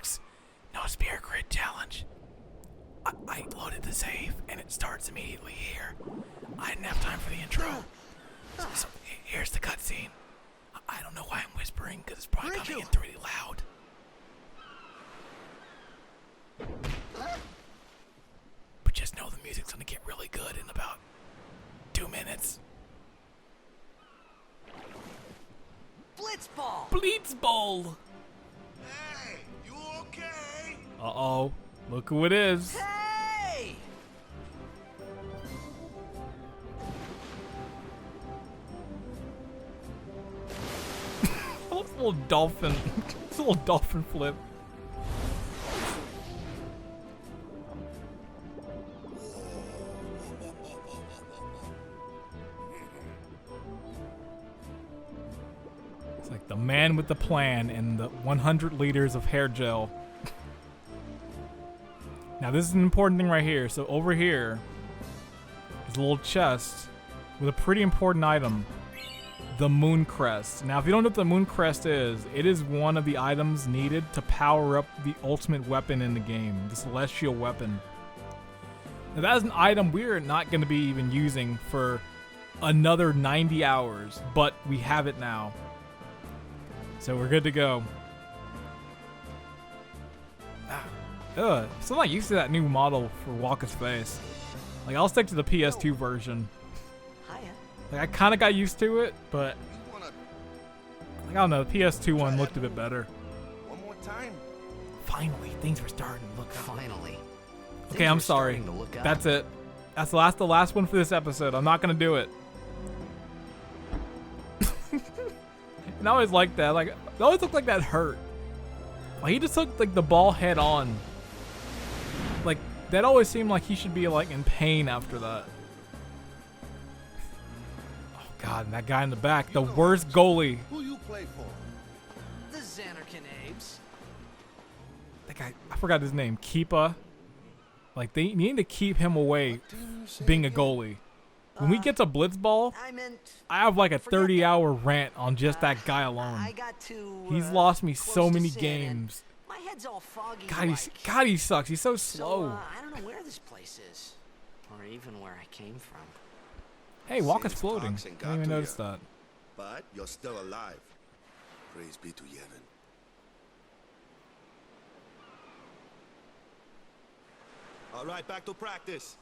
sucks. No Spirit Grid challenge. I loaded the save and it starts immediately here. I didn't have time for the intro. So here's the cutscene. I don't know why I'm whispering because it's probably coming in really loud. But just know the music's gonna get really good in about 2 minutes. Blitzball! Blitzball! Hey, you okay? Uh-oh. Look who it is. Hey! Oh, this little dolphin. This little dolphin flip. It's like the man with the plan and the 100 liters of hair gel. Now this is an important thing right here. So over here is a little chest with a pretty important item. The Moon Crest. Now if you don't know what the Moon Crest is, it is one of the items needed to power up the ultimate weapon in the game. The Celestial Weapon. Now that is an item we're not going to be even using for another 90 hours. But we have it now. So we're good to go. Still not used to that new model for Waka's face. Like, I'll stick to the PS2 version. Like, I kind of got used to it, but like, I don't know, the PS2 one looked a bit better. One more time. Finally, things were starting to look up. Finally. Okay, I'm sorry. That's it. That's the last one for this episode. I'm not gonna do it. And I always like that. Like, it always looked like that hurt. Like, he just took like the ball head on. Like, that always seemed like he should be like in pain after that. Oh god, and that guy in the back, the worst goalie. Who you play for? The Xanarkin Abes. That guy, I forgot his name. Keepa. Like, they need to keep him away being a goalie. When we get to Blitzball, I have like a 30-hour rant on just that guy alone. He's lost me so many games. My head's all foggy. God, he sucks. He's so slow. I don't know where this place is, or even where I came from. Hey, Waka's floating. I Toxin got didn't even to notice ya. that. But you're still alive. Praise be to Yevon. All right, back to practice.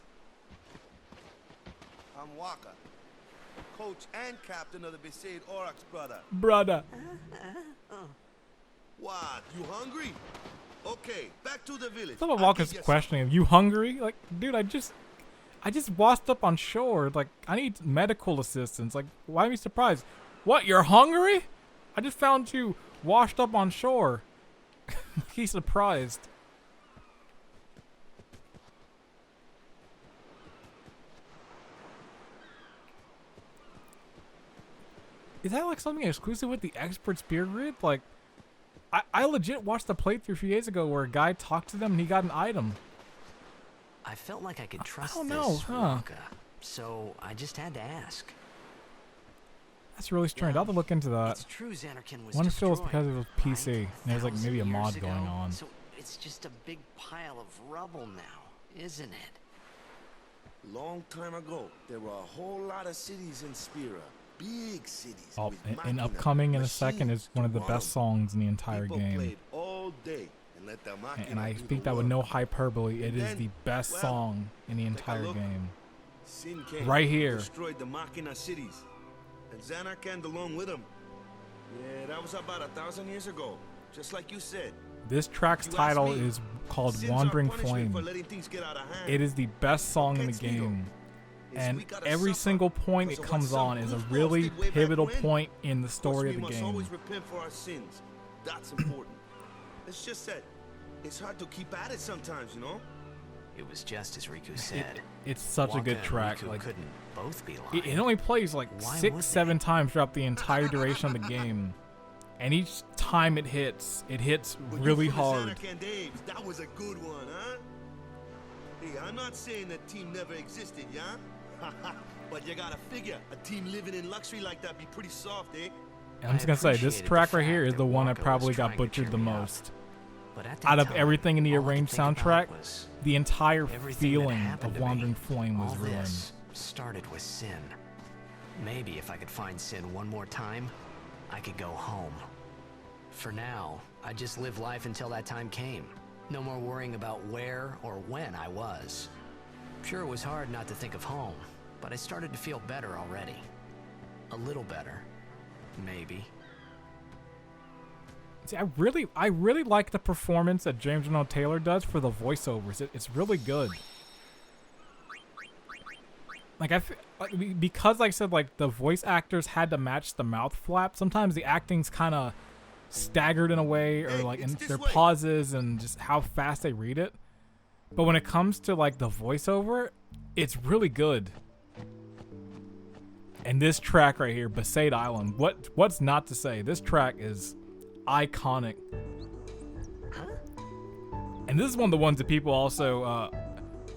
I'm Waka, coach and captain of the Besaid Aurochs, Brother. What? You hungry? Okay, back to the village. Some of I'll Waka's give ya questioning him. You hungry? Like, dude, I just washed up on shore. Like, I need medical assistance. Like, why am I surprised? What? You're hungry? I just found you washed up on shore. He's surprised. Is that like something exclusive with the Expert Spear Grid? Like, I legit watched the playthrough a few days ago where a guy talked to them and he got an item. I felt like I could trust don't this know, huh? Waka, so I just had to ask. That's really strange. I'll have to look into that. It's true Xanarkin was I wonder if it was destroyed, because it was PC right? and there's like maybe a 1,000 mod years going ago. on. So it's just a big pile of rubble now, isn't it? Long time ago, there were a whole lot of cities in Spira. Big cities. Oh, with and machina, upcoming in a second is machines one of to the run best 'em. songs in the entire People game. played all day and let the machina And I do the think that with work. no hyperbole, it is Then, the best well, song in the take a entire look. game. Sin came, Right here. destroyed the machina cities, and Xanarkand along with them. Yeah, that was about 1,000 years ago, just like you said. This track's You ask title me, is called Sins are Wandering punishment for Flame. letting things get out of hand. It is the best song in the Against me, though, game. is And we gotta every suffer single point because it of comes what some on is a goofballs really did way back pivotal when. point in the Of course, story of we the must game. always repent for our sins. That's important. It's just that it's hard to keep at it sometimes, you know? It was just as Riku said. It's such a Waka good and track. Riku Like, couldn't both be lying. it only plays like Why would 6-7 times throughout the entire duration of the game. And each time it hits But you really from the hard. Xanarkand Abes, that was a good one, huh? Hey, I'm not saying that team never existed, yeah? But you gotta figure, a team living in luxury like that be pretty soft, eh? And I'm just gonna say, this appreciated track the right here fact is that the one that Waka was probably got trying to butchered cheer the me up. most. But at that out of time, everything in the all I could arranged think about soundtrack, was the entire everything that feeling happened of to me. Wandering Flame was All ruined. this started with Sin. Maybe if I could find Sin one more time, I could go home. For now, I just live life until that time came. No more worrying about where or when I was. Sure, it was hard not to think of home, but I started to feel better already. A little better. Maybe. See, I really like the performance that James Arnold Taylor does for the voiceovers. It's really good. Like because like I said, like the voice actors had to match the mouth flap. Sometimes the acting's kind of staggered in a way, or like in their pauses and just how fast they read it. But when it comes to like the voiceover, it's really good. And this track right here, Besaid Island, what's not to say? This track is iconic. And this is one of the ones that people also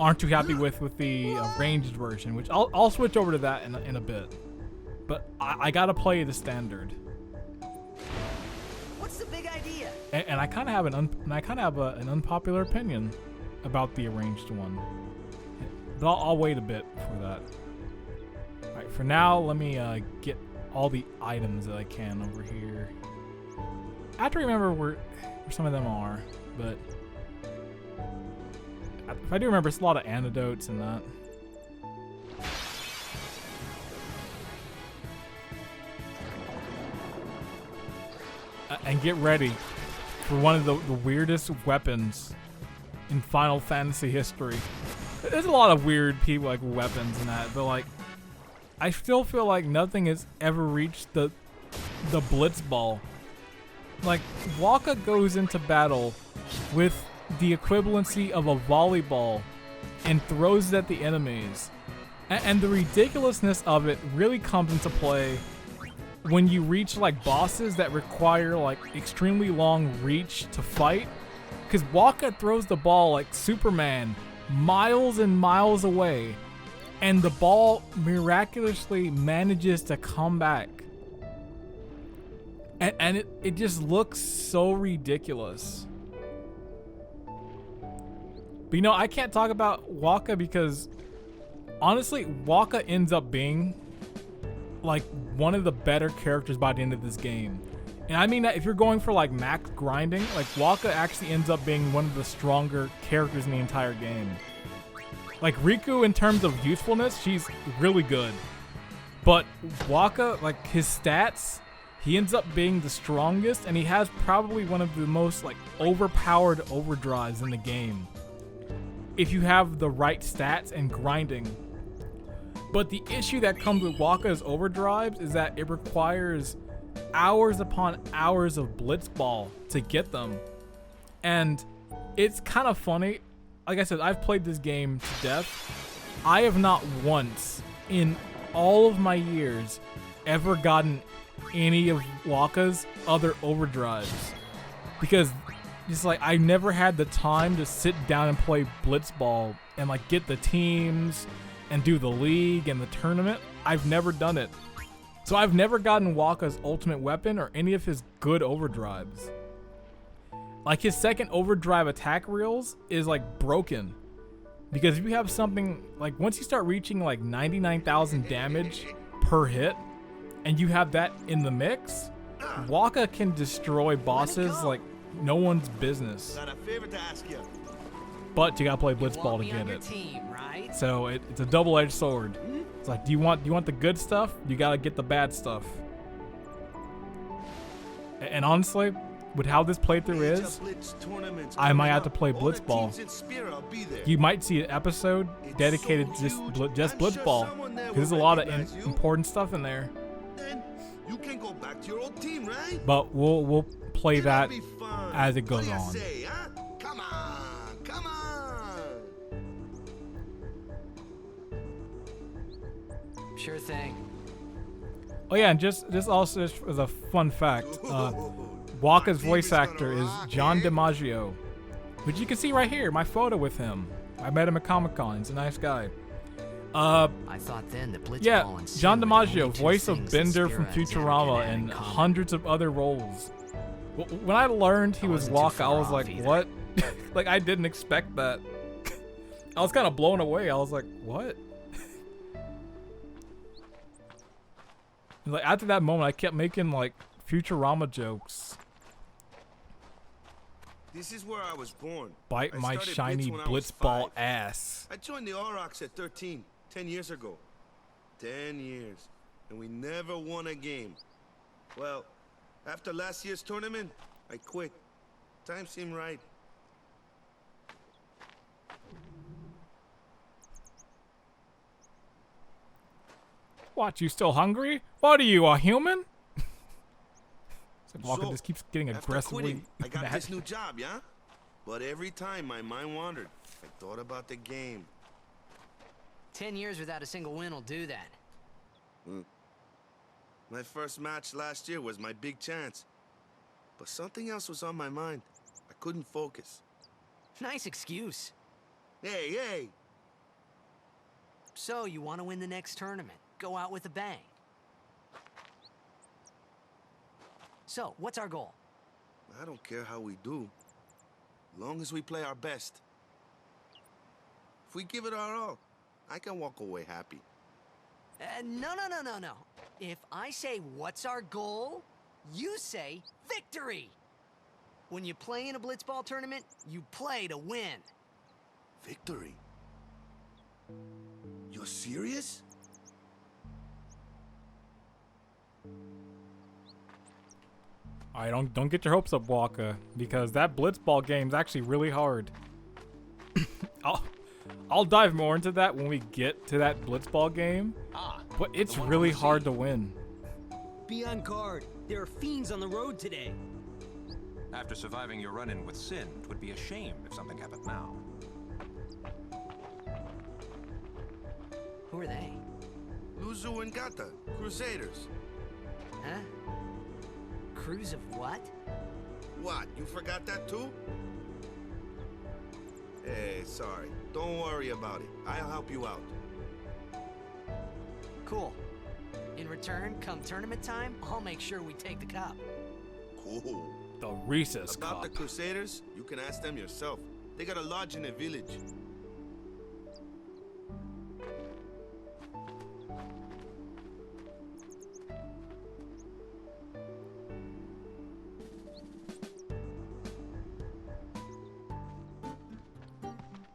aren't too happy with the arranged version, which I'll switch over to that in a bit. But I gotta play the standard. What's the big idea? And I kind of have an unpopular opinion about the arranged one. But I'll wait a bit for that. All right, for now, let me get all the items that I can over here. I have to remember where some of them are, but if I do remember, it's a lot of antidotes and that. And get ready for one of the weirdest weapons in Final Fantasy history. There's a lot of weird people like weapons and that, but like I still feel like nothing has ever reached the Blitz Ball. Like Waka goes into battle with the equivalency of a volleyball and throws it at the enemies. And the ridiculousness of it really comes into play when you reach like bosses that require like extremely long reach to fight. Because Waka throws the ball like Superman miles and miles away, and the ball miraculously manages to come back. And it just looks so ridiculous. But you know, I can't talk about Waka because honestly, Waka ends up being like one of the better characters by the end of this game. And I mean that if you're going for like max grinding, like Waka actually ends up being one of the stronger characters in the entire game. Like Riku, in terms of usefulness, she's really good. But Waka, like his stats, he ends up being the strongest, and he has probably one of the most like overpowered overdrives in the game, if you have the right stats and grinding. But the issue that comes with Waka's overdrives is that it requires hours upon hours of Blitzball to get them. And it's kind of funny. Like I said, I've played this game to death. I have not once in all of my years ever gotten any of Waka's other overdrives. Because just like I never had the time to sit down and play Blitzball and like get the teams and do the league and the tournament. I've never done it. So I've never gotten Waka's ultimate weapon or any of his good overdrives. Like his second overdrive attack reels is like broken. Because if you have something like once you start reaching like 99,000 damage per hit and you have that in the mix, Waka can destroy bosses like no one's business. Got a favor to ask you. But you gotta play Blitzball to get it. So it's a double-edged sword. It's like, do you want the good stuff? You gotta get the bad stuff. And honestly, with how this playthrough is, I might have to play Blitzball. You might see an episode dedicated to just Blitzball, because there's a lot of important stuff in there. Then you can go back to your old team, right? But we'll play that as it goes on. Say, huh? Come on, come on. Sure thing. Oh yeah, and just also as a fun fact, Waka's voice actor is John DiMaggio, which you can see right here, my photo with him. I met him at Comic-Con. He's a nice guy. I thought then that Blitzball Yeah, and Sin John were the only DiMaggio, two voice of things that Bender Spyro from and Alexander Futurama had in and common. hundreds of other roles. When I learned he I was wasn't too Waka, I far was off like, either. what? Like, I didn't expect that. I was kind of blown away. I was like, what? Like, after that moment, I kept making, like, Futurama jokes. This is where I was born. Bite I my started shiny Blitz when I was blitzball 5. ass. I joined the Aurochs at 13, 10 years ago. 10 years. And we never won a game. Well, after last year's tournament, I quit. Time seemed right. What, you still hungry? What are you, a human? Walker So, just keeps getting After aggressively quitting, I got mad. this new job, yeah? But every time my mind wandered, I thought about the game. 10 years without a single win will do that. My first match last year was my big chance. But something else was on my mind. I couldn't focus. Nice excuse. Hey! So, you want to win the next tournament. Go out with a bang. So, what's our goal? I don't care how we do. Long as we play our best. If we give it our all, I can walk away happy. No. If I say, what's our goal? You say, victory! When you play in a blitzball tournament, you play to win. Victory? You're serious? Alright, don't get your hopes up, Walker, because that blitzball game's actually really hard. I'll dive more into that when we get to that blitzball game, but it's really hard to win. Be on guard. There are fiends on the road today. After surviving your run-in with Sin, it would be a shame if something happened now. Who are they? Luzu and Gata, Crusaders. Huh? Cruise of what? What, you forgot that too? Hey, sorry. Don't worry about it. I'll help you out. Cool. In return, come tournament time, I'll make sure we take the cup. Cool. The Reese's About the Cup. Crusaders, you can ask them yourself. They got a lodge in a village.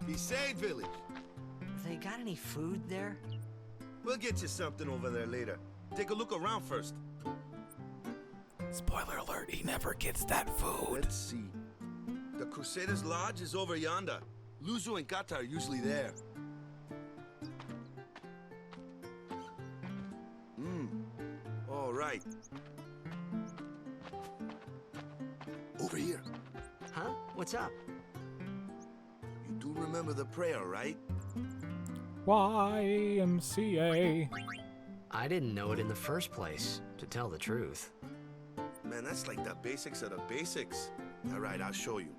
Besaid village. They got any food there? We'll get you something over there later. Take a look around first. Spoiler alert, he never gets that food. Let's see. The Crusaders' lodge is over yonder. Luzu and Gata are usually there. All right. Over here. Huh? What's up? You do remember the prayer, right? YMCA. I didn't know it in the first place, to tell the truth. Man, that's like the basics of the basics. All right, I'll show you.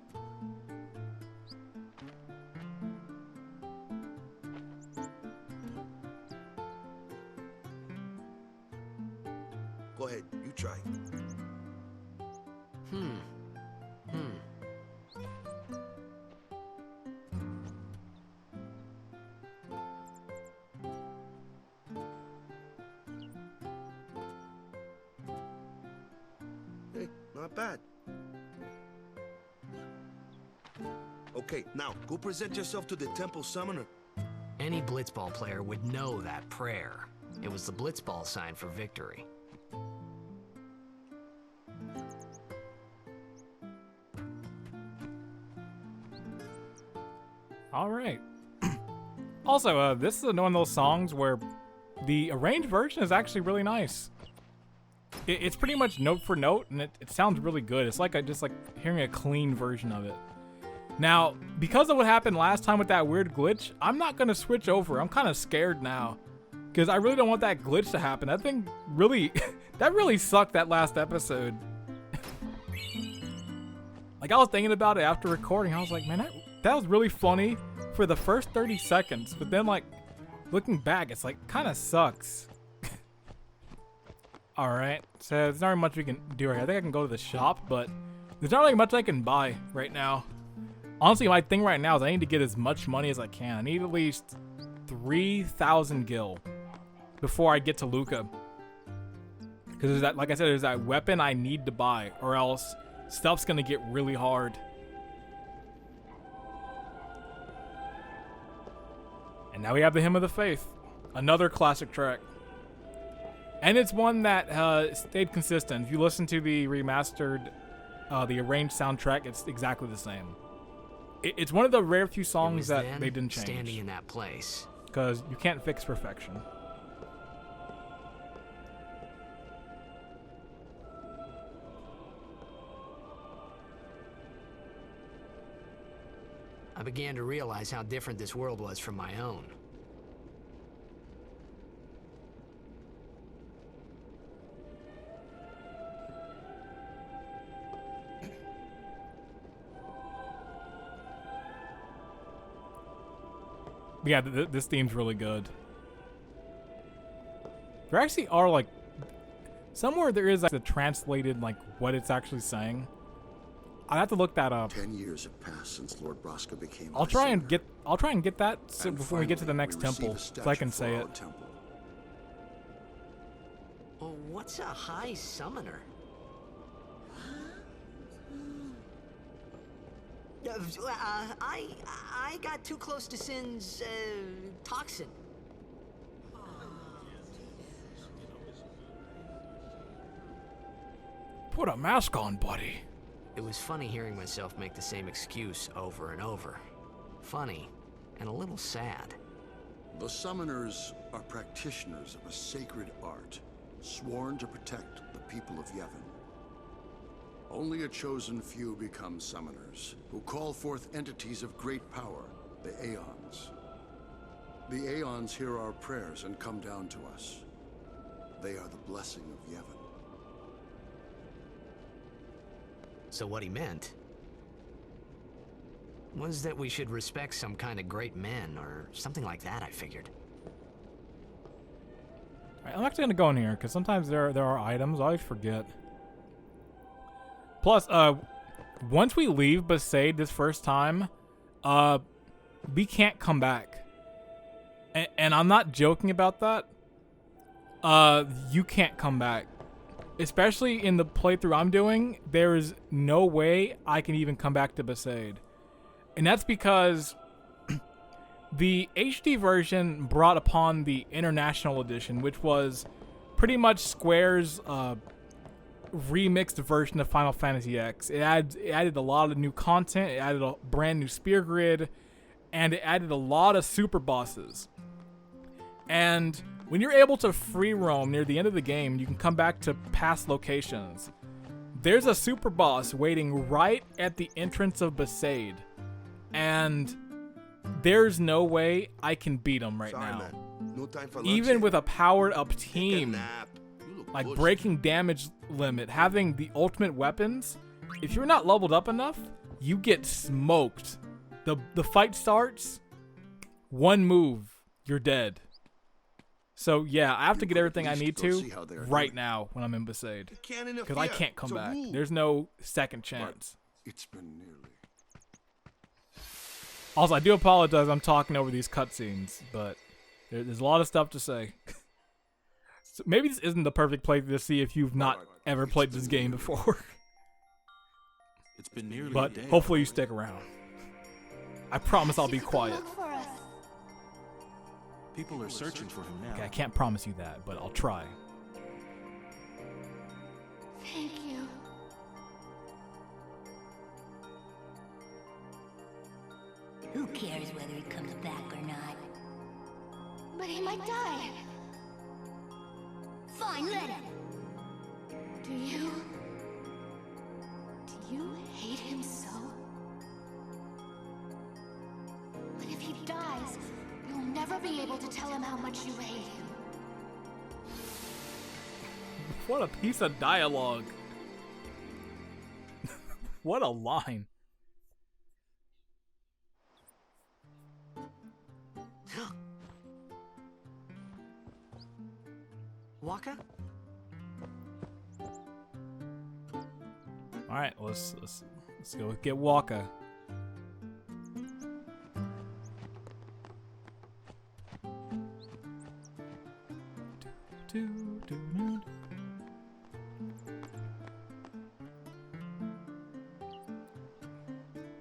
Go ahead, you try. Hey, not bad. Okay, now go present yourself to the temple summoner. Any blitzball player would know that prayer. It was the blitzball sign for victory. All right. Also, this is one of those songs where the arranged version is actually really nice. It's pretty much note for note, and it sounds really good. It's like just like hearing a clean version of it. Now, because of what happened last time with that weird glitch, I'm not gonna switch over. I'm kind of scared now, because I really don't want that glitch to happen. That thing really, that really sucked that last episode. Like, I was thinking about it after recording. I was like, man, that was really funny for the first 30 seconds, but then like looking back, it's like kind of sucks. All right, so there's not much we can do right here. I think I can go to the shop, but There's not really much I can buy right now. Honestly, my thing right now is I need to get as much money as I can. I need at least 3,000 gil before I get to Luca. Because there's that, like I said, there's that weapon I need to buy, or else stuff's gonna get really hard. And now we have the Hymn of the Faith, another classic track. And it's one that stayed consistent. If you listen to the remastered, the arranged soundtrack, it's exactly the same. It's one of the rare few songs that they didn't change. Standing in that place. Because you can't fix perfection. I began to realize how different this world was from my own. Yeah, this theme's really good. There actually are, like, somewhere there is, like, the translated, like, what it's actually saying. I'll have to look that up. 10 years have passed since Lord Braska became I'll try and get that so and before we get to the next temple, so I can say it. Oh, what's a high summoner? I got too close to Sin's toxin. Put a mask on, buddy. It was funny hearing myself make the same excuse over and over. Funny, and a little sad. The summoners are practitioners of a sacred art, sworn to protect the people of Yevon. Only a chosen few become summoners, who call forth entities of great power, the Aeons. The Aeons hear our prayers and come down to us. They are the blessing of Yevon. So what he meant was that we should respect some kind of great men, or something like that, I figured. Alright, I'm actually gonna go in here, because sometimes there are items I always forget. Plus, once we leave Besaid this first time, we can't come back. And I'm not joking about that. You can't come back. Especially in the playthrough I'm doing, there is no way I can even come back to Besaid. And that's because the HD version brought upon the International Edition, which was pretty much Square's remixed version of Final Fantasy X. It added a lot of new content, it added a brand new spear grid, and it added a lot of super bosses. And when you're able to free roam near the end of the game, you can come back to past locations. There's a super boss waiting right at the entrance of Besaid, and there's no way I can beat him right now. Man. No time for lunch Even yet? with a powered up Take a team, nap. You look like bushy. breaking damage limit, having the ultimate weapons, if you're not leveled up enough, you get smoked. The fight starts, one move, you're dead. So yeah, I have to get everything I need to right now when I'm in Besaid. You can't Because I interfere. can't come It's a back. rule. There's no second chance. It's been nearly. Also, I do apologize I'm talking over these cutscenes, but there's a lot of stuff to say. So maybe this isn't the perfect playthrough to see if you've not ever played this game before. It's been nearly But a day. hopefully you stick around. I promise I'll be quiet. Look for us. People are searching for him now. Okay, I can't promise you that, but I'll try. Thank you. Who cares whether he comes back or not? But he might die. Fine, let him. Do you hate him so? But if he dies, you'll never be able to tell him how much you hate him. What a piece of dialogue. What a line. Waka? All right, let's go get Walker.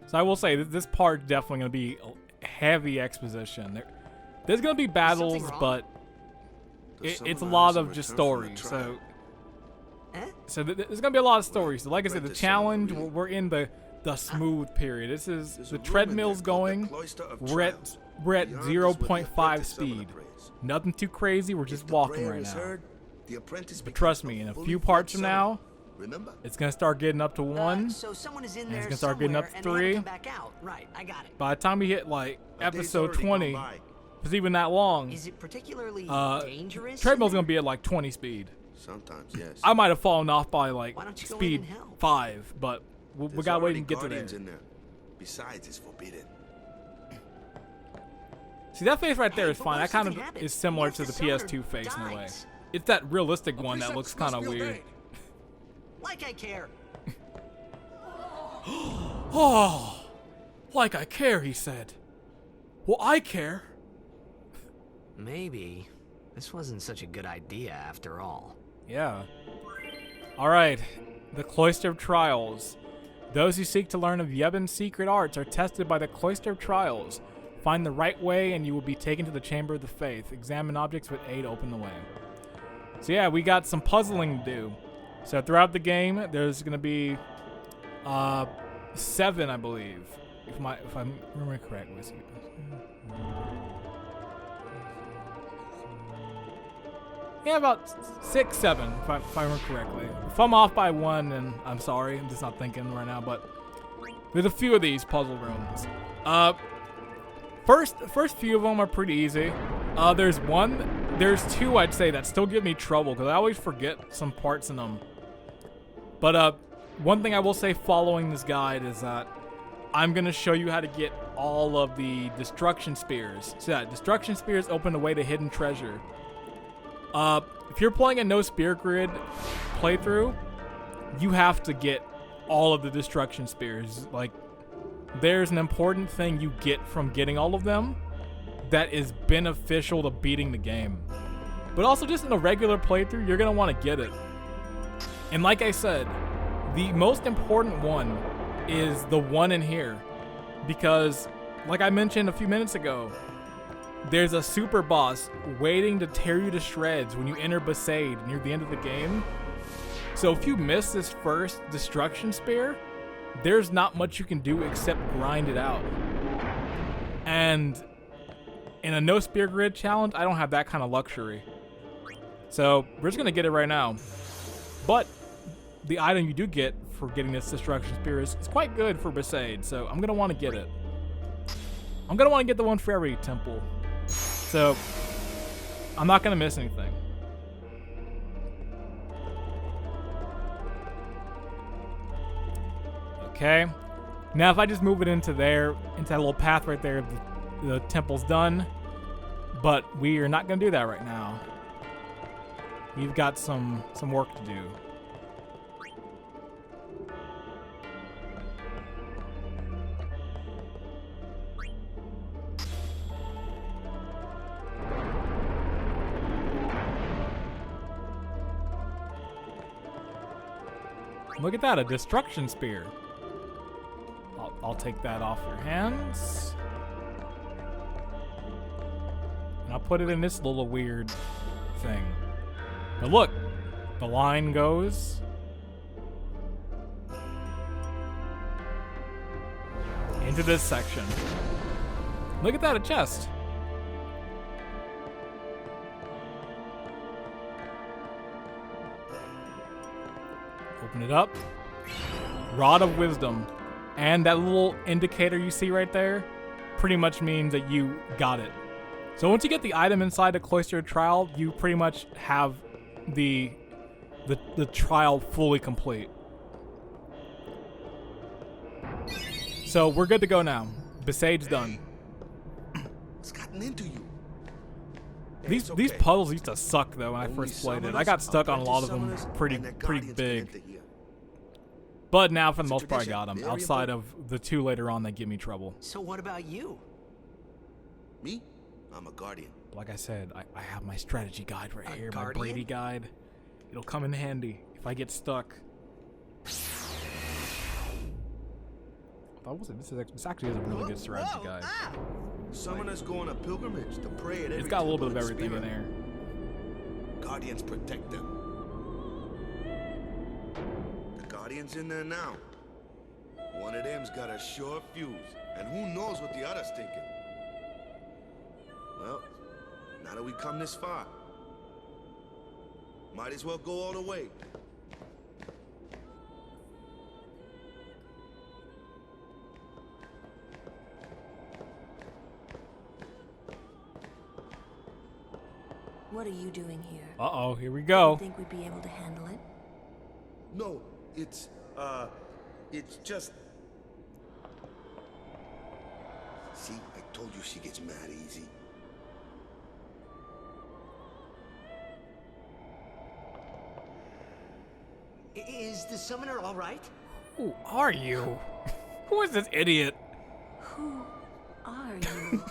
So I will say that this part definitely going to be heavy exposition. There's going to be battles, but it's a lot of just story. So there's going to be a lot of stories. So like I said, the challenge, we're in the smooth period. This is the treadmill's going. We're at 0.5 speed. Nothing too crazy. We're just walking right now. But trust me, in a few parts from now, it's gonna start getting up to 1. So someone is in and there it's gonna start getting up to 3. Back out. Right, I got it. By the time we hit like episode 20, if it's even that long, Is it particularly dangerous? treadmill's gonna be at like 20 speed. Sometimes, yes. I might have fallen off by like Why don't you go in speed and help? 5, but we There's gotta wait already and get to guardians there. in there. Besides, it's forbidden. See, that face right there Hey, is but fine. what That if kind of something happens? is similar What to if the the summoner PS2 face in a way. dies? It's that realistic one that looks kind of weird. Like I care. Oh, like I care, he said. Well, I care. Maybe this wasn't such a good idea after all. Yeah. Alright, the Cloister of Trials. Those who seek to learn of Yevon's secret arts are tested by the Cloister of Trials. Find the right way and you will be taken to the Chamber of the Faith. Examine objects with A to open the way. So yeah, we got some puzzling to do. So throughout the game, there's going to be 7, I believe. If I'm remembering correctly. Yeah, about 6, 7, if I remember correctly. If I'm off by 1, then I'm sorry. I'm just not thinking right now, but there's a few of these puzzle rooms. First few of them are pretty easy. There's 2, I'd say, that still give me trouble, because I always forget some parts in them. But one thing I will say following this guide is that I'm going to show you how to get all of the destruction spears. So yeah, destruction spears open the way to hidden treasure. If you're playing a no spear grid playthrough, you have to get all of the destruction spears. Like, there's an important thing you get from getting all of them that is beneficial to beating the game. But also just in a regular playthrough, you're gonna want to get it. And like I said, the most important one is the one in here, because like I mentioned a few minutes ago, there's a super boss waiting to tear you to shreds when you enter Besaid near the end of the game. So if you miss this first destruction spear, there's not much you can do except grind it out. And in a no spear grid challenge, I don't have that kind of luxury. So we're just gonna get it right now. But the item you do get for getting this destruction spear is quite good for Besaid, so I'm gonna want to get it. I'm gonna want to get the one for every temple. So, I'm not going to miss anything. Okay. Now, if I just move it into there, into that little path right there, the temple's done. But we are not going to do that right now. We've got some work to do. Look at that, a destruction spear. I'll take that off your hands. And I'll put it in this little weird thing. But look, the line goes into this section. Look at that, a chest. Open it up. Rod of Wisdom. And that little indicator you see right there pretty much means that you got it. So once you get the item inside the Cloister Trial, you pretty much have the trial fully complete. So we're good to go now. Besaid's done. It's gotten into you. These puzzles used to suck though when I first played it. I got stuck on a lot of them pretty big. But now, for the It's a most part, I tradition. got them. Very Outside important. of the two later on that give me trouble. So what about you? Me? I'm a guardian. Like I said, I have my strategy guide right A here, my guardian? Brady guide. It'll come in handy if I get stuck. This actually is a really good strategy guide. Summoners go on a pilgrimage to pray at every It's got a little bit of temple and everything in spirit. there. Guardians protect them. The Guardian's in there now. One of them's got a sure fuse, and who knows what the other's thinking. Well, now that we come this far, might as well go all the way. What are you doing here? Uh-oh, here we You go. think we'd be able to handle it? No, it's just... See, I told you she gets mad easy. Is the summoner all right? Who are you? Who is this idiot? Who are you?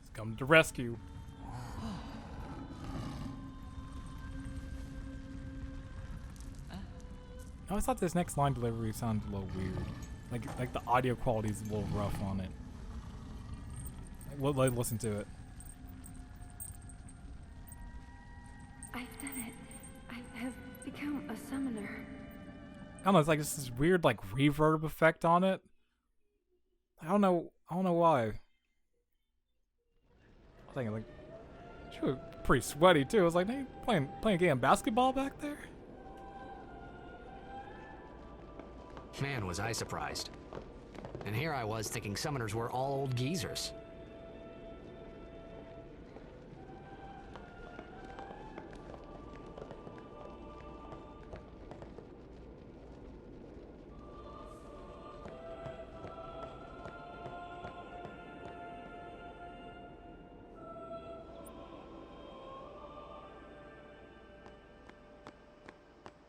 He's come to rescue. I always thought this next line delivery sounded a little weird. Like the audio quality is a little rough on it. Listen to it. I've done it. I have become a summoner. I don't know, it's like this weird like reverb effect on it. I don't know why. I think like she was pretty sweaty too. I was like, hey, playing a game of basketball back there? Man, was I surprised. And here I was thinking summoners were all old geezers.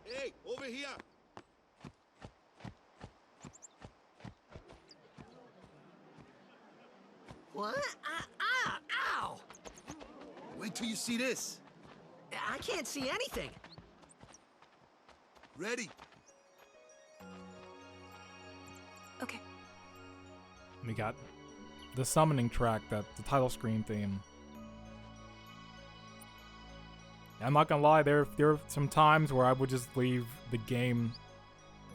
Hey, over here! What? Ow! Wait till you see this. I can't see anything. Ready? Okay. We got the summoning track, the title screen theme. I'm not gonna lie, there are some times where I would just leave the game,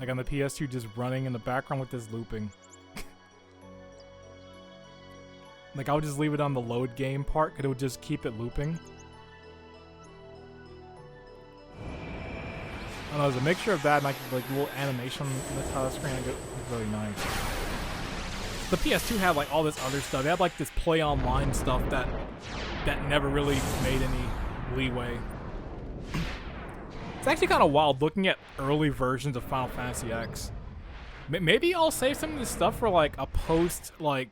like on the PS2, just running in the background with this looping. Like I would just leave it on the load game part, cause it would just keep it looping. I don't know, there's a mixture of that and like little animation in the title screen. It's really nice. The PS2 had like all this other stuff. They had like this play online stuff that never really made any leeway. It's actually kind of wild looking at early versions of Final Fantasy X. Maybe I'll save some of this stuff for like a post like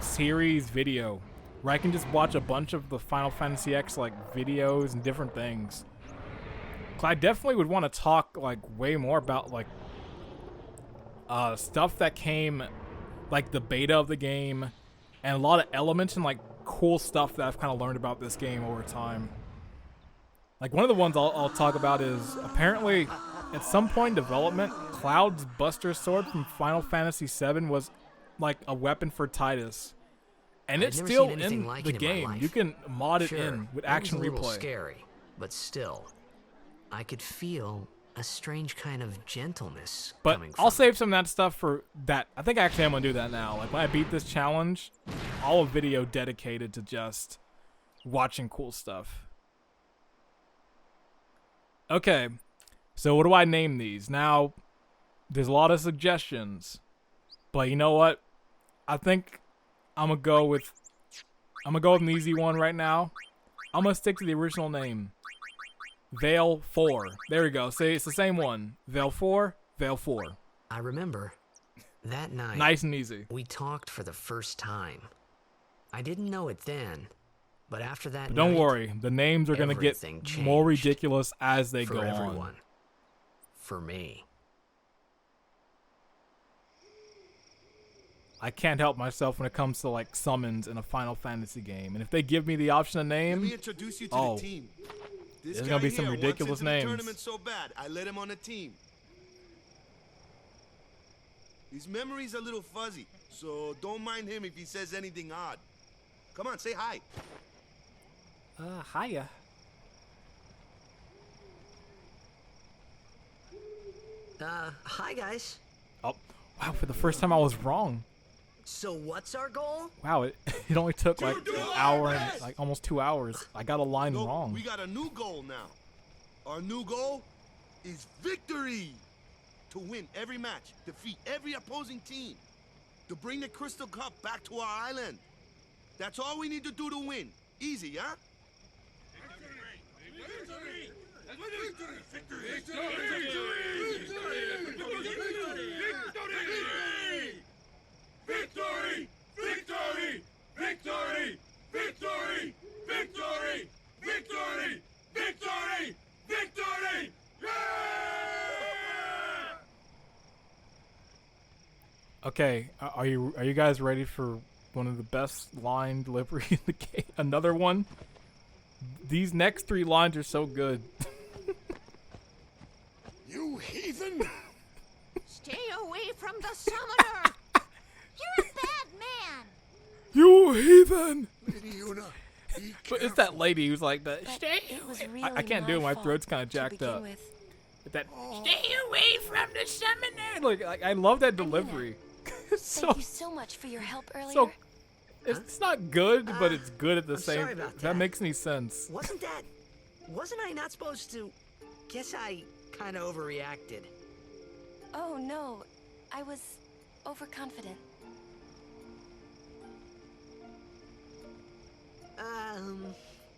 series video where I can just watch a bunch of the Final Fantasy X like videos and different things. 'Cause I definitely would want to talk like way more about like stuff that came, like the beta of the game, and a lot of elements and like cool stuff that I've kind of learned about this game over time. Like one of the ones I'll talk about is apparently at some point in development, Cloud's Buster Sword from Final Fantasy VII was like a weapon for Tidus, and I've it's never still seen anything in like the it in my game. life. You can mod it Sure, in with it was action a little replay. Scary, but still, I could feel a strange kind of gentleness But coming I'll from save some of that stuff for that. I think actually I'm gonna do that now. Like when I beat this challenge, all a video dedicated to just watching cool stuff. Okay, so what do I name these? Now, there's a lot of suggestions, but you know what? I think I'm gonna go with an easy one right now. I'm gonna stick to the original name. Veil 4. There we go. See, it's the same one. Veil 4, Veil 4. I remember that night. Nice and easy. We talked for the first time. I didn't know it then, but after that But don't night, worry, the names are gonna get everything more changed ridiculous as they for go everyone. on. For me. I can't help myself when it comes to like summons in a Final Fantasy game, and if they give me the option to Let name, me introduce you to oh, the team. This there's gonna be guy some here ridiculous wants into names. the tournament so bad, I let him on the team. His memory's a little fuzzy, so don't mind him if he says anything odd. Come on, say hi. Hiya. Hi guys. Oh, wow! For the first time, I was wrong. So what's our goal? Wow, it only took like an hour and like almost 2 hours. I got a line No, wrong. we got a new goal now. Our new goal is victory. To win every match, defeat every opposing team, to bring the Crystal Cup back to our island. That's all we need to do to win. Easy, huh? Victory! Victory! Victory! Victory! Victory! Victory! Victory! Victory! Yeah! Okay, are you guys ready for one of the best line delivery in the game? Another one. These next 3 lines are so good. You heathen! Stay away from the summoner! You're a bad man! You heathen! Lady Una, be But it's that lady who's like that. But Stay. it was really I can't do it. My fault throat's kind of to jacked begin up. with. But that. Stay away from the summoner. Like I love that delivery. It's so Thank you so much for your help earlier. so. It's not good, but it's good at the I'm same. sorry about If that. that makes any sense. Wasn't I not supposed to? Guess I kind of overreacted. Oh no, I was overconfident.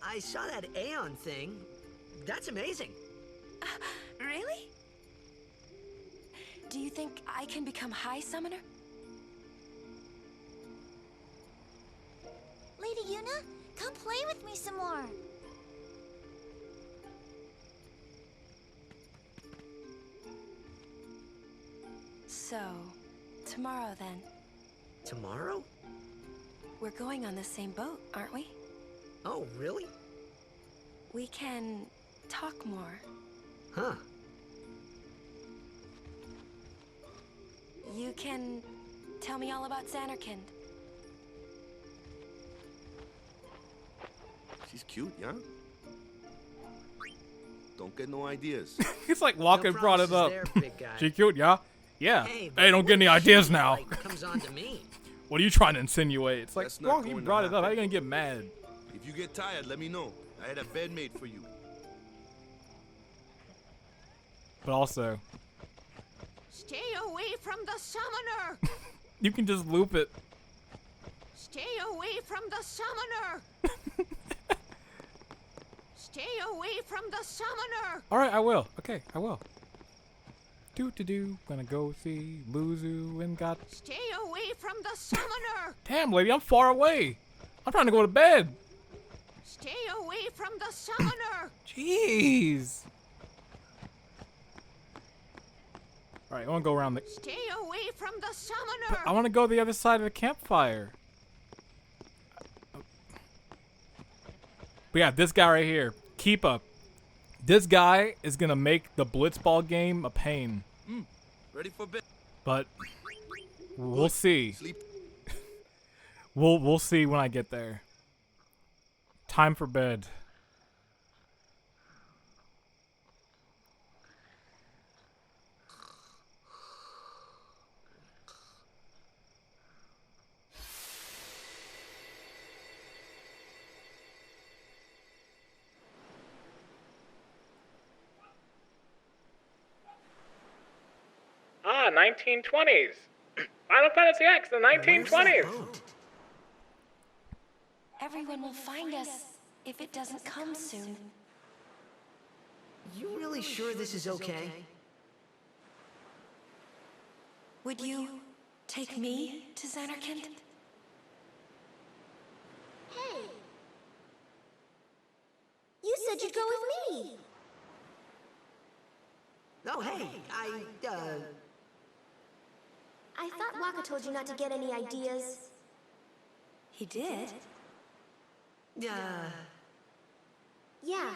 I saw that Aeon thing. That's amazing. Really? Do you think I can become High Summoner? Lady Yuna, come play with me some more. So, tomorrow then. Tomorrow? We're going on the same boat, aren't we? Oh, really? We can talk more. Huh. You can tell me all about Xanarkand. She's cute, yeah? Don't get no ideas. It's like Walker No brought it up. promises there, big guy. She cute, yeah? Yeah. Hey, Hey, don't get any ideas now. Like, comes on to me. What are you trying to insinuate? It's like, That's not Walker, you going to brought it up. How are happen. you gonna get mad? If you get tired, let me know. I had a bed made for you. But also, Stay away from the summoner! you can just loop it. Stay away from the summoner! Stay away from the summoner! All right, I will. Okay, I will. Gonna go see Luzu and got. Stay away from the summoner! Damn, lady, I'm far away. I'm trying to go to bed. Stay away from the summoner! Jeez. All right, I want to go around the. Stay away from the summoner! I want to go to the other side of the campfire. But yeah, this guy right here, Keepa. This guy is gonna make the blitzball game a pain, Ready for bed? but we'll see. Sleep. We'll see when I get there. Time for bed. Yeah, 1920s. Final Fantasy X, the 1920s. Everyone will find us if it doesn't come soon. You really sure this is okay? Would you take me to Xanarkand? Hey! You said you'd go with me! Oh, hey, I thought Waka told you not to get any ideas. He did? Yeah,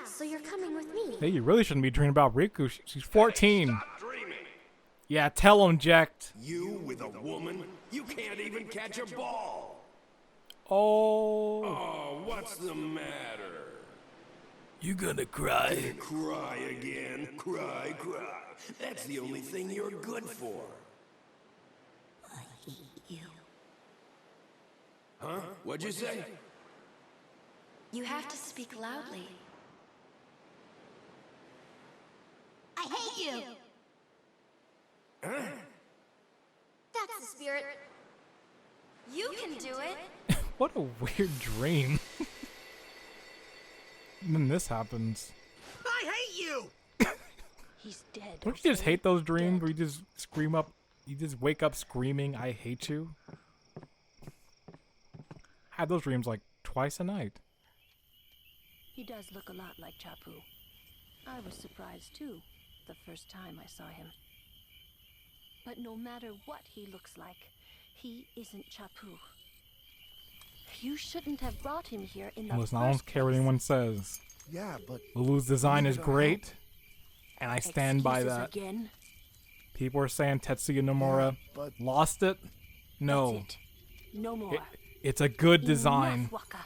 so you're coming with me. Hey, you really shouldn't be dreaming about Riku. She's 14. Yeah, tell him, Jacked. You with a woman? You can't even catch a ball! Oh. Oh, what's the matter? You gonna cry? Cry again. Cry. That's the only thing you're good for. I hate you. Huh? What'd you say? You have to speak loudly. I hate you! Huh? That's the spirit. You can do it! What a weird dream. And then this happens. I hate you! He's dead. Don't you just hate those dreams where you just scream up, you just wake up screaming, I hate you? I had those dreams like twice a night. He does look a lot like Chapu. I was surprised too, the first time I saw him. But no matter what he looks like, he isn't Chapu. You shouldn't have brought him here in the Listen, I don't care what anyone says. Yeah, but Lulu's design is great, and I stand by Excuses that. Again? People are saying Tetsuya Nomura lost it. No, That's it. No more. it's a good design. Enough, Waka.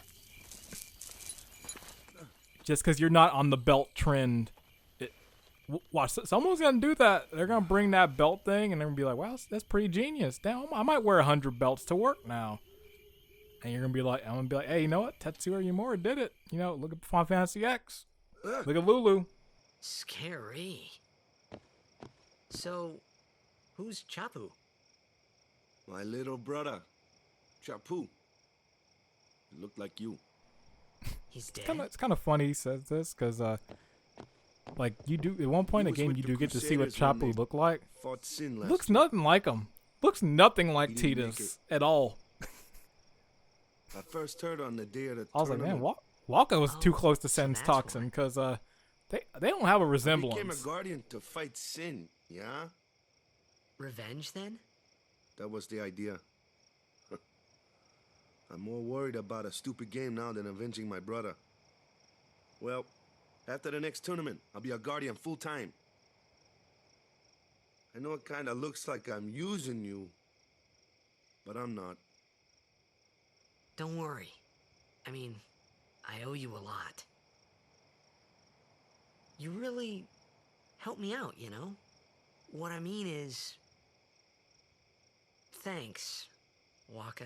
Just because you're not on the belt trend. Watch, someone's gonna do that. They're gonna bring that belt thing, and they're gonna be like, "Wow, that's pretty genius." Damn, I might wear 100 belts to work now. And you're gonna be like, I'm gonna be like, "Hey, you know what? Tetsuya Nomura did it. You know, look at Final Fantasy X. Look at Lulu." Scary. So, who's Chapu? my little brother, Chapu. He looked like you. He's dead. It's kind of funny he says this because, like you do at one point in the game, you do get to see what Chapu look like. Fought Sin last Looks nothing like him. Looks nothing like He didn't make Tidus at all. I first heard on the day of the I was like, tournament. man, Waka was too close to so Sen's that's Toxin because they don't have a I became a resemblance. guardian to fight Sin, yeah? Revenge, then? That was the idea. I'm more worried about a stupid game now than avenging my brother. Well, after the next tournament, I'll be a guardian full-time. I know it kind of looks like I'm using you, but I'm not. Don't worry. I mean, I owe you a lot. You really helped me out, you know? What I mean is... Thanks, Waka.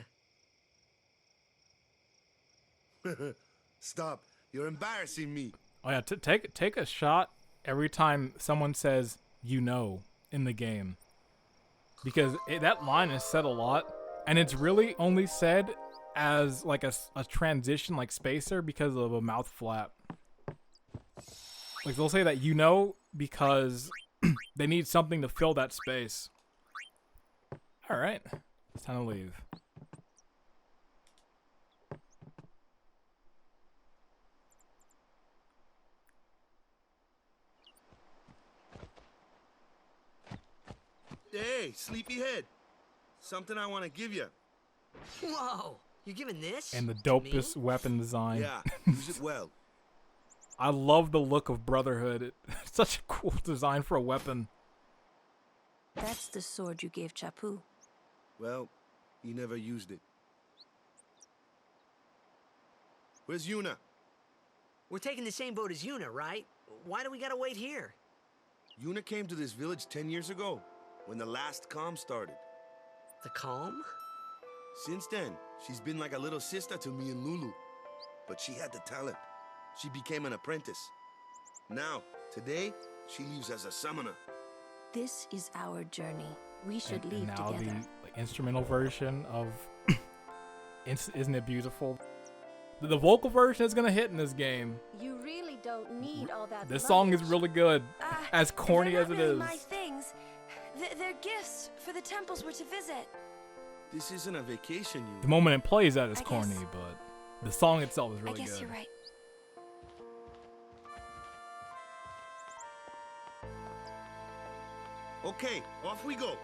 Stop. You're embarrassing me. Oh yeah, take a shot every time someone says "you know" in the game, because that line is said a lot, and it's really only said as like a transition, like spacer, because of a mouth flap. Like they'll say that "you know" because they need something to fill that space. All right, it's time to leave. Hey, sleepyhead. Something I want to give you. Whoa! You're giving this? And the to me? dopest weapon design. Yeah, use it well. I love the look of Brotherhood. It's such a cool design for a weapon. That's the sword you gave Chapu. Well, he never used it. Where's Yuna? We're taking the same boat as Yuna, right? Why do we gotta wait here? Yuna came to this village 10 years ago, when the last calm started. The calm? Since then, she's been like a little sister to me and Lulu. But she had the talent. She became an apprentice. Now, today, she leaves as a summoner. This is our journey. We should And leave now together. the instrumental version of Isn't It Beautiful? The vocal version is gonna hit in this game. You really don't need all that. This song is really good, as corny They're as not it really is. my things. They're gifts for the temples we're to visit. This isn't a vacation, The moment it plays that is I corny, guess- but the song itself is really I guess good. you're right. Okay, off we go.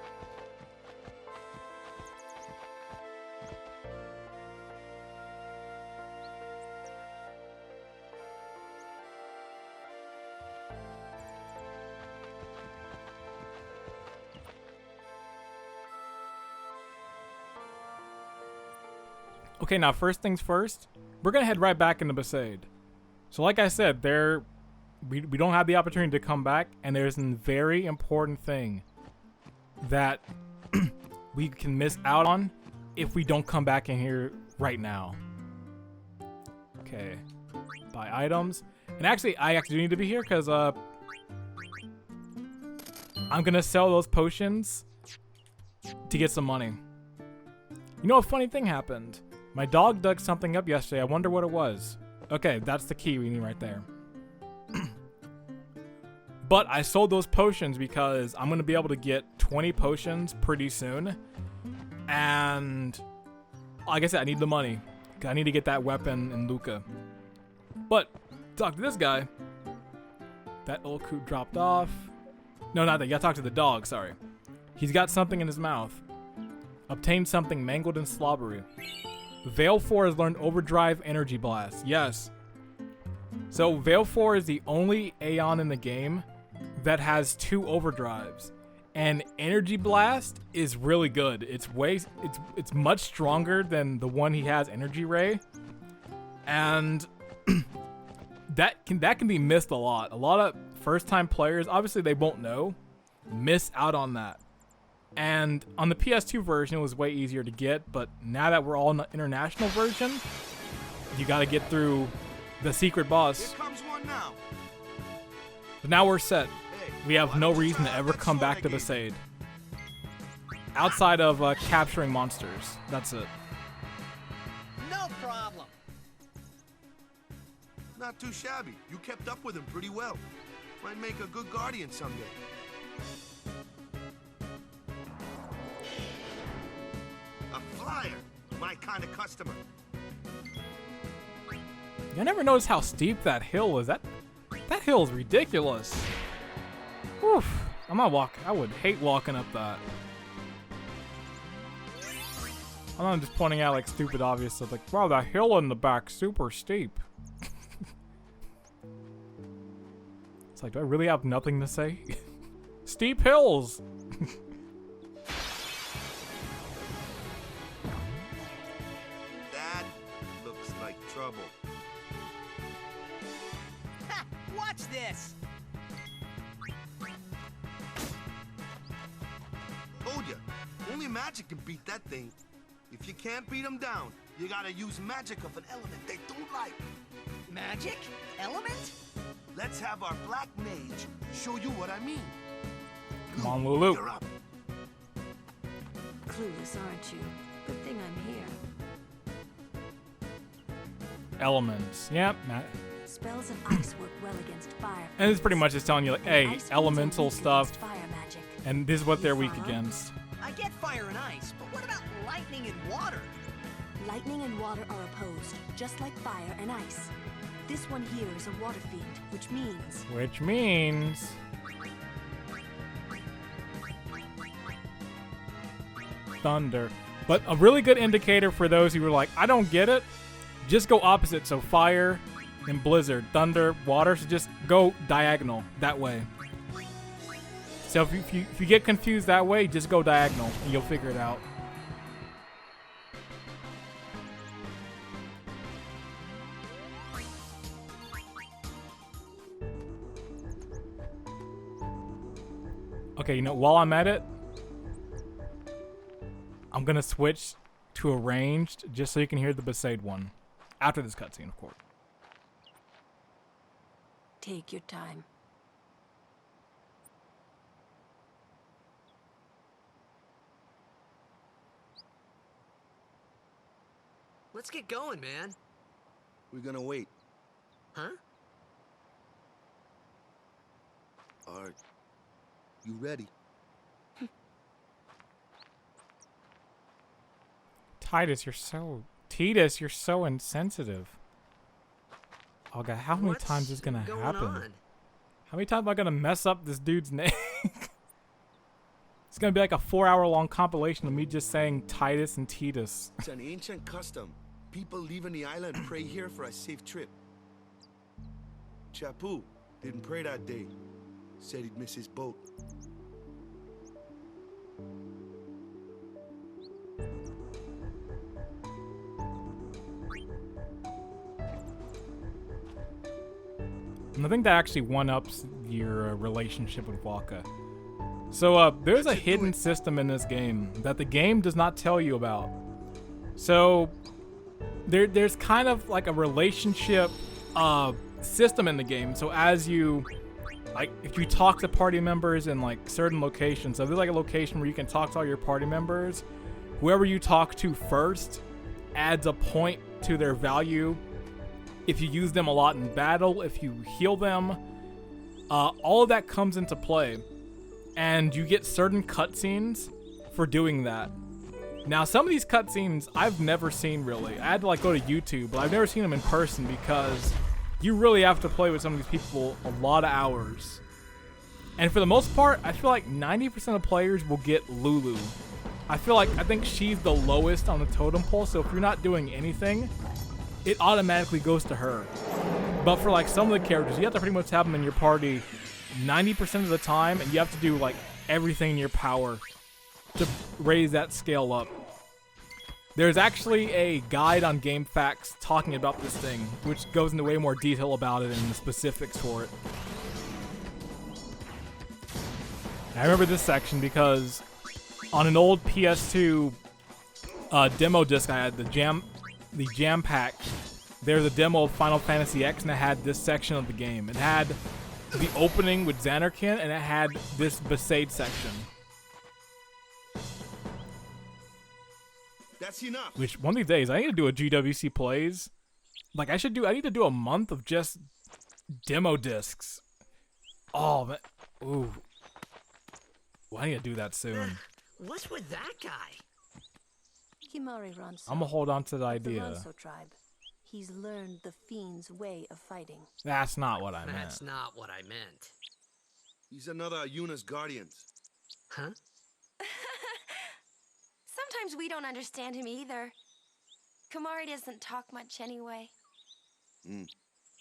Okay, now first things first, we're gonna head right back into Besaid. So like I said, we don't have the opportunity to come back, and there's a very important thing that we can miss out on if we don't come back in here right now. Okay, buy items. And actually, I actually do need to be here because I'm gonna sell those potions to get some money. You know, a funny thing happened. My dog dug something up yesterday. I wonder what it was. Okay, that's the key we need right there. But I sold those potions because I'm going to be able to get 20 potions pretty soon. And like I said, I need the money. I need to get that weapon in Luca. But talk to this guy. That old coot dropped off. No, not that. You got to talk to the dog, sorry. He's got something in his mouth. Obtained something mangled and slobbery. Veil 4 has learned Overdrive Energy Blast. Yes. So Veil 4 is the only Aeon in the game that has 2 overdrives. And Energy Blast is really good. It's much stronger than the one he has, Energy Ray. And that can be missed a lot. A lot of first-time players, obviously they won't know, miss out on that. And on the PS2 version, it was way easier to get, but now that we're all in the international version, you got to get through the secret boss. Here comes one now. But now we're set. Hey, We have why no don't you reason try to out ever that come sword back I to gave Besaid. Outside of capturing monsters. That's it. No problem. Not too shabby. You kept up with him pretty well. Might make a good guardian someday. A flyer. My kind of customer. I never noticed how steep that hill is. That hill is ridiculous. Oof. I'm not walking. I would hate walking up that. I'm not just pointing out like stupid obvious stuff like, wow, that hill in the back super steep. It's like, do I really have nothing to say? Steep hills. That looks like trouble. Ha! Watch this. Told ya. Only magic can beat that thing. If you can't beat them down, you gotta use magic of an element they don't like. Magic? Element? Let's have our black mage show you what I mean. Come on, Lulu. You're up. Clueless, aren't you? Good thing I'm here. Elements. Yep. Spells of ice work well against fire. And it's pretty much just telling you like, hey, Ice elemental ones are weak stuff, against fire magic. and this is what they're weak follow? against. I get fire and ice, but what about lightning and water? Lightning and water are opposed, just like fire and ice. This one here is a water fiend, which means... Thunder. But a really good indicator for those who were like, I don't get it, just go opposite. So fire and blizzard, thunder, water, so just go diagonal that way. So if you get confused that way, just go diagonal and you'll figure it out. Okay, you know, while I'm at it, I'm gonna switch to arranged just so you can hear the Besaid one. After this cutscene, of course. Take your time. Let's get going, man. We're gonna wait. Huh? Are you ready? Titus, you're so insensitive. Oh god, how many times is this gonna happen? How many times am I gonna mess up this dude's name? It's gonna be like a 4-hour-long compilation of me just saying Titus and Titus. It's an ancient custom. People leaving the island pray here for a safe trip. Chappu didn't pray that day. Said he'd miss his boat. And I think that actually one-ups your relationship with Waka. So there's a hidden system in this game that the game does not tell you about. So there's kind of like a relationship system in the game. So as you, like, if you talk to party members in like certain locations, so there's like a location where you can talk to all your party members. Whoever you talk to first adds a point to their value. If you use them a lot in battle, if you heal them, all of that comes into play. And you get certain cutscenes for doing that. Now, some of these cutscenes I've never seen really. I had to like go to YouTube, but I've never seen them in person because you really have to play with some of these people a lot of hours. And for the most part, I feel like 90% of players will get Lulu. I think she's the lowest on the totem pole, so if you're not doing anything, it automatically goes to her. But for like some of the characters, you have to pretty much have them in your party 90% of the time, and you have to do like everything in your power to raise that scale up. There's actually a guide on GameFAQs talking about this thing, which goes into way more detail about it and the specifics for it. I remember this section because on an old PS2 demo disc I had, the Jam Pack, there's a demo of Final Fantasy X, and it had this section of the game. It had the opening with Xanarkin, and it had this Besaid section. That's enough. Which one of these days I need to do a GWC plays. Like I need to do a month of just demo discs. Oh man, ooh. Well, I need to do that soon. What's with that guy? Kimari runs. I'm gonna hold on to the idea. The Ronso tribe. He's learned the fiend's way of fighting. That's not what I meant. That's not what I meant. He's another Yuna's guardians. Huh? Sometimes we don't understand him either. Kimari doesn't talk much anyway.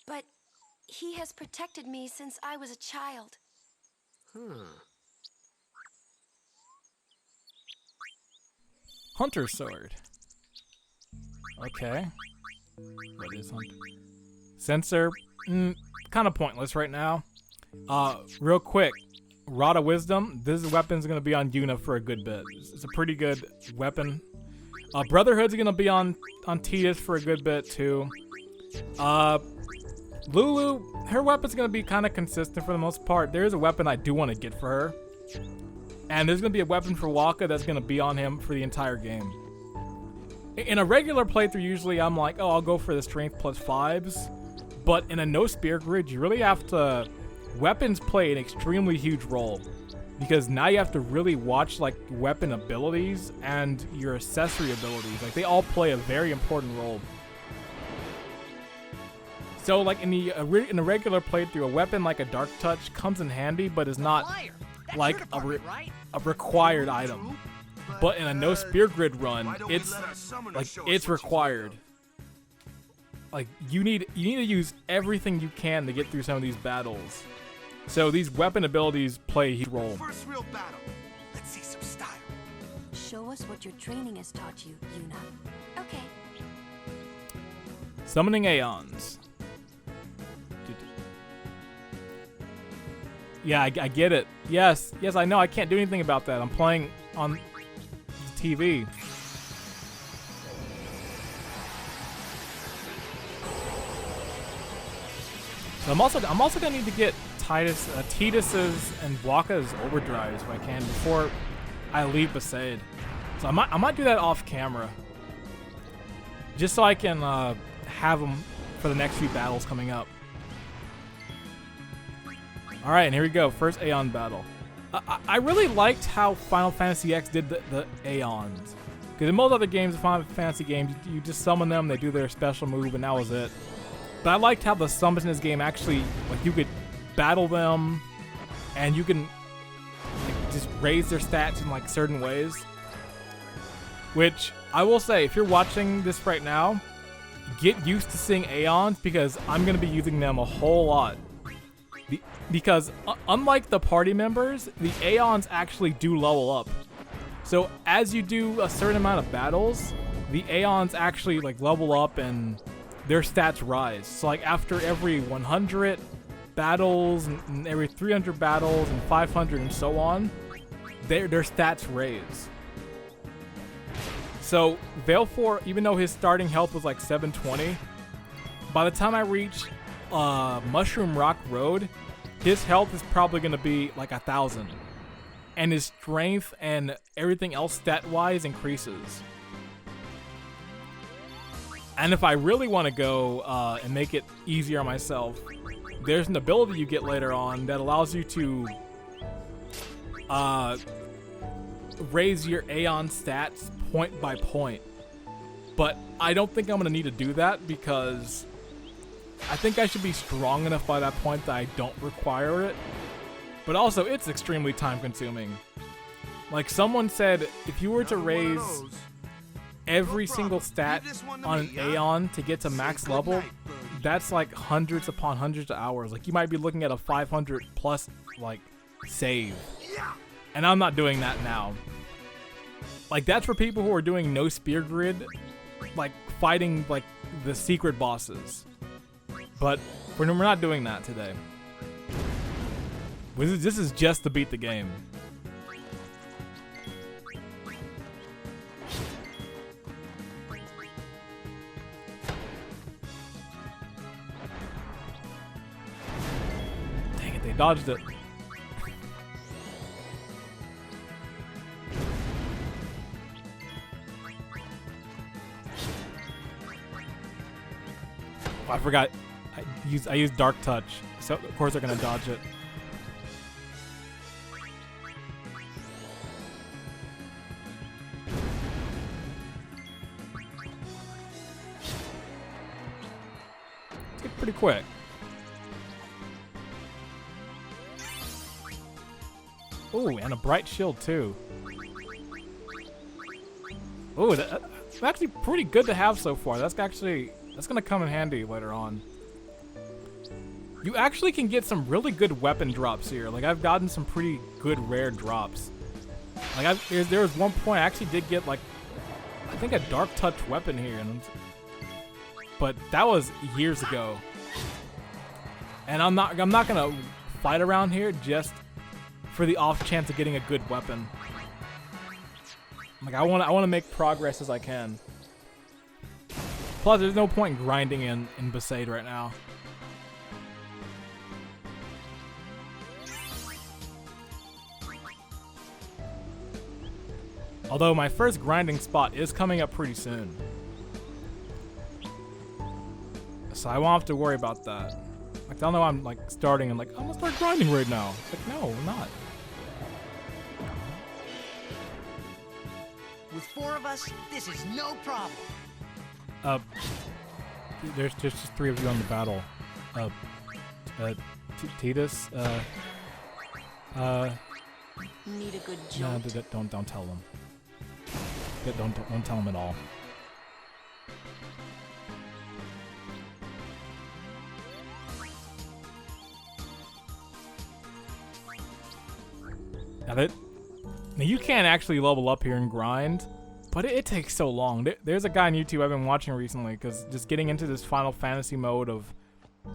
But he has protected me since I was a child. Hunter sword. Okay. What is hunter? Sensor. Kind of pointless right now. Real quick. Rod of Wisdom. This weapon's gonna be on Yuna for a good bit. It's a pretty good weapon. Brotherhood's gonna be on Titus for a good bit too. Lulu, her weapon's gonna be kind of consistent for the most part. There is a weapon I do want to get for her, and there's gonna be a weapon for Waka that's gonna be on him for the entire game. In a regular playthrough, usually I'm like, oh, I'll go for the strength plus 5s, but in a no spear grid, you really have to. Weapons play an extremely huge role because now you have to really watch like weapon abilities and your accessory abilities. Like they all play a very important role. So like in a regular playthrough, a weapon like a Dark Touch comes in handy, but is not like a required item. But in a no spear grid run, it's required. Like you need to use everything you can to get through some of these battles. So these weapon abilities play a huge role. First real battle. Let's see some style. Show us what your training has taught you, Yuna. Okay. Summoning Aeons. Yeah, I get it. Yes, I know. I can't do anything about that. I'm playing on the TV. So I'm also gonna need to get Titus's and Waka's overdrives if I can before I leave Besaid. So I might do that off camera. just so I can have them for the next few battles coming up. All right, and here we go. First Aeon battle. I really liked how Final Fantasy X did the Aeons. Because in most other games, Final Fantasy games, you just summon them, they do their special move, and that was it. But I liked how the summons in this game actually, like, you could battle them, and you can like, just raise their stats in like certain ways. Which I will say, if you're watching this right now, get used to seeing Aeons because I'm gonna be using them a whole lot. Because unlike the party members, the Aeons actually do level up. So as you do a certain amount of battles, the Aeons actually like level up and their stats rise. So like after every 100 battles and every 300 battles and 500 and so on, their stats raise. So Valefor, even though his starting health was like 720, by the time I reach Mushroom Rock Road, his health is probably going to be like 1,000. And his strength and everything else stat-wise increases. And if I really want to go and make it easier on myself, there's an ability you get later on that allows you to raise your Aeon stats point by point. But I don't think I'm going to need to do that because I think I should be strong enough by that point that I don't require it. But also, it's extremely time consuming. Like someone said, if you were to raise every single stat on an Aeon to get to max level, that's like hundreds upon hundreds of hours. Like you might be looking at a 500 plus like save. And I'm not doing that now. Like that's for people who are doing no spear grid, like fighting like the secret bosses. But we're not doing that today. This is just to beat the game. Dang it, they dodged it. Oh, I forgot. I used Dark Touch, so of course they're gonna dodge it. It's pretty quick. Ooh, and a bright shield too. Ooh, that's actually pretty good to have so far. That's gonna come in handy later on. You actually can get some really good weapon drops here. Like I've gotten some pretty good rare drops. Like there was one point I actually did get like I think a Dark Touch weapon here, but that was years ago. And I'm not gonna fight around here just for the off chance of getting a good weapon. Like I want to make progress as I can. Plus, there's no point grinding in Besaid right now. Although my first grinding spot is coming up pretty soon. So I won't have to worry about that. Like, they'll know I'm like starting and like, I'm gonna start grinding right now. It's like, no, we're not. With 4 of us, this is no problem. There's just 3 of you on the battle. Titus, Need a good no, jolt. don't tell them. Don't tell them at all. Now you can actually level up here and grind, but it takes so long. There's a guy on YouTube I've been watching recently because just getting into this Final Fantasy mode of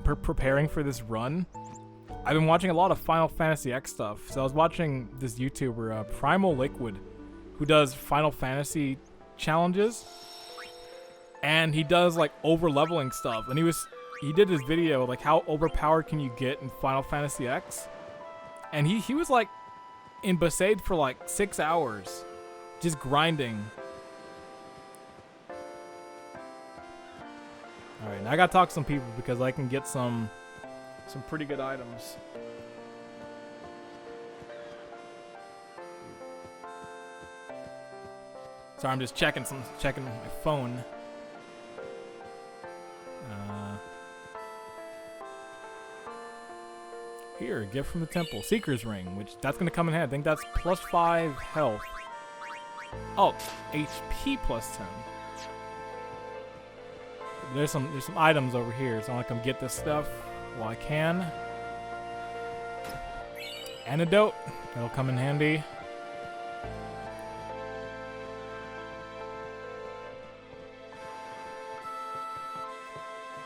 preparing for this run. I've been watching a lot of Final Fantasy X stuff. So I was watching this YouTuber, Primal Liquid, who does Final Fantasy challenges, and he does like over leveling stuff. And he did his video like how overpowered can you get in Final Fantasy X, and he was like in Besaid for like 6 hours, just grinding. Alright, now I gotta talk to some people because I can get some pretty good items. Sorry, I'm just checking my phone. Here, gift from the temple, Seeker's Ring, which that's gonna come in handy. I think that's +5 health. Oh, HP +10. There's some items over here, so I want to come get this stuff while I can. Antidote, that'll come in handy.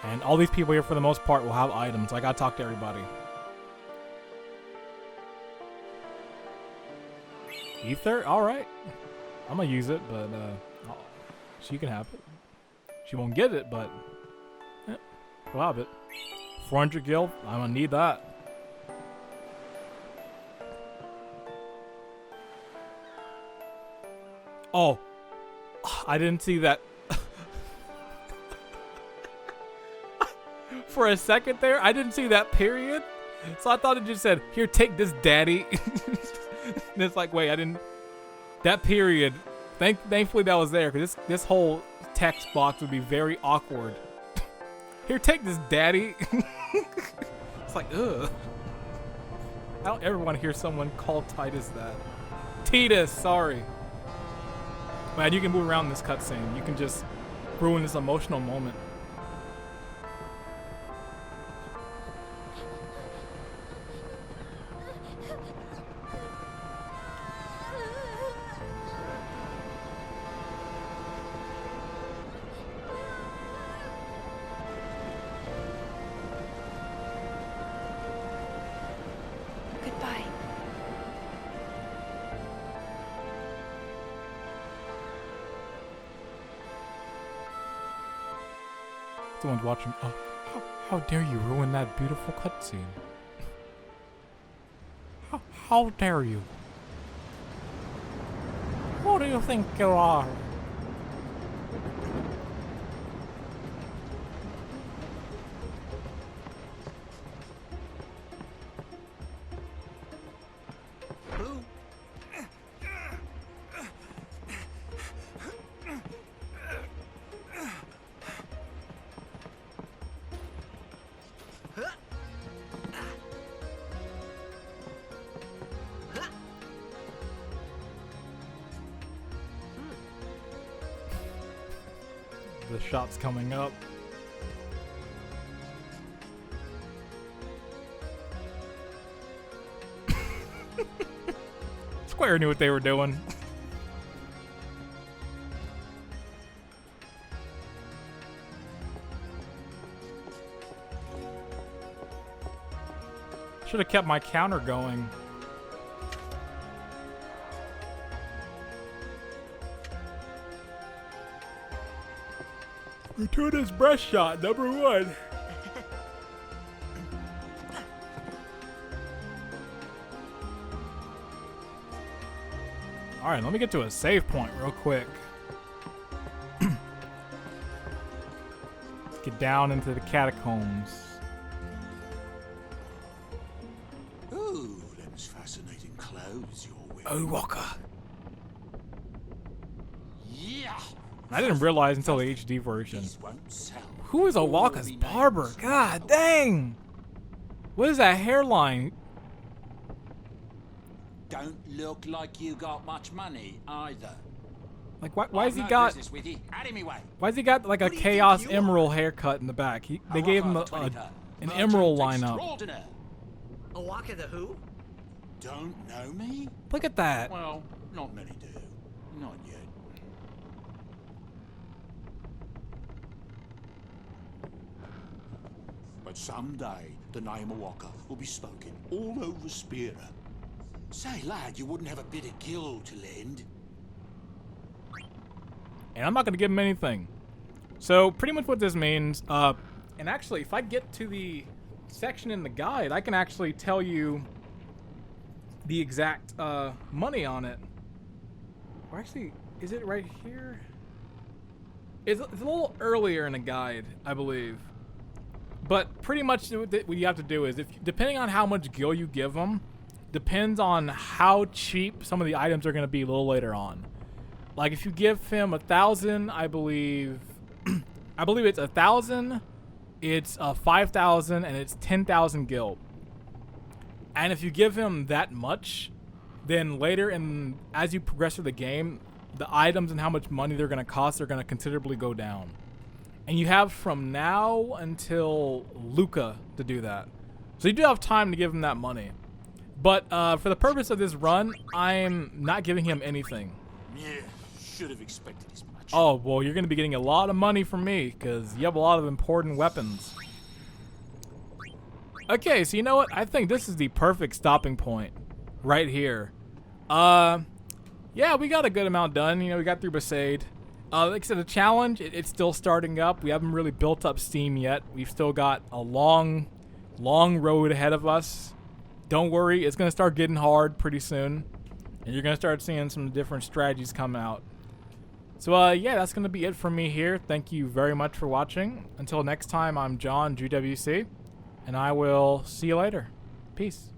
And all these people here, for the most part, will have items. I gotta talk to everybody. Ether? Alright. I'm gonna use it, but she can have it. She won't get it, but yeah, we'll have it. 400 gil, I'm gonna need that. Oh, I didn't see that. For a second there, I didn't see that period. So I thought it just said, "Here, take this, daddy." And it's like, wait, I didn't. That period. Thankfully that was there, because this whole text box would be very awkward. Here, take this, daddy. It's like, ugh. I don't ever want to hear someone call Titus that. Titus, sorry. Man, you can move around this cutscene. You can just ruin this emotional moment. Someone's watching. Oh, how dare you ruin that beautiful cutscene? How dare you? Who do you think you are? The shot's coming up. Square knew what they were doing. Should have kept my counter going. Gratuitous breast shot, number 1. Alright, let me get to a save point real quick. Let's get down into the catacombs. Ooh, them's fascinating clothes you're wearing. Oh, Walker. Yeah. I didn't realize until the HD version. Who is Owaka's barber? God dang! What is that hairline? Don't look like you got much money either. Like why has he got? Why's he got like a Chaos Emerald haircut in the back? They gave him an Emerald lineup. Owaka the who? Don't know me? Look at that. Well, not many do. Not yet. But someday, the name Owaka will be spoken all over Spira. Say, lad, you wouldn't have a bit of gil to lend. And I'm not going to give him anything. So, pretty much what this means, and actually, if I get to the section in the guide, I can actually tell you the exact money on it. Or actually, is it right here? It's a little earlier in the guide, I believe. But pretty much what you have to do is, depending on how much gil you give them, depends on how cheap some of the items are going to be a little later on. Like if you give him 1,000, I believe it's 1,000, it's 5,000, and it's 10,000 gil. And if you give him that much, then later as you progress through the game, the items and how much money they're going to cost are going to considerably go down. And you have from now until Luca to do that. So you do have time to give him that money. But for the purpose of this run, I'm not giving him anything. Yeah, should have expected as much. Oh, well, you're going to be getting a lot of money from me because you have a lot of important weapons. Okay, so you know what? I think this is the perfect stopping point right here. Yeah, we got a good amount done. You know, we got through Besaid. Like I said, the challenge, it's still starting up. We haven't really built up steam yet. We've still got a long, long road ahead of us. Don't worry, it's going to start getting hard pretty soon. And you're going to start seeing some different strategies come out. So, yeah, that's going to be it from me here. Thank you very much for watching. Until next time, I'm John, GWC. And I will see you later. Peace.